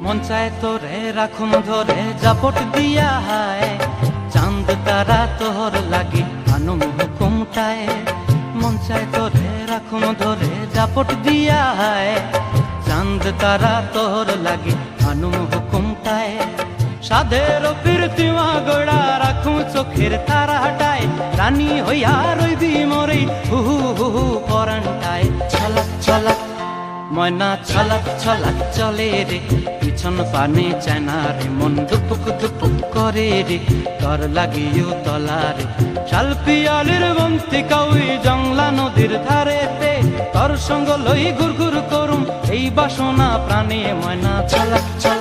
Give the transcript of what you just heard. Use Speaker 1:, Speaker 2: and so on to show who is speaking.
Speaker 1: মন চায় তোরে রাখুন ধরে জাপট দিয়া হায়, চাঁদ তারা তোর লাগে আনুম হুকুমটায়। মন চায় তোরে রাখুন ধরে জাপট দিয়া হায়, চাঁদ তারা তোর লাগে আনুম হুকুমটায়। সাধের প্রীতিমা গোড়া রাখুন চোখের তারা হাটায়, রানী হইয়া রইবি মরে হু হু হু পরান্টায়। ছলাক ছলাক ময়না ছলাক ছলাক চলে রে, পিছন পানে চায় না রে, মন দুপুক দুপুক করে রে, তর লাগিও তলারে। শাল পিয়ালির বন্তি কাউই জংলা নদীর ধারেতে, তর সঙ্গ লই ঘুর ঘুর করুম এই বাসনা প্রাণে। ময়না ছলাক ছলাক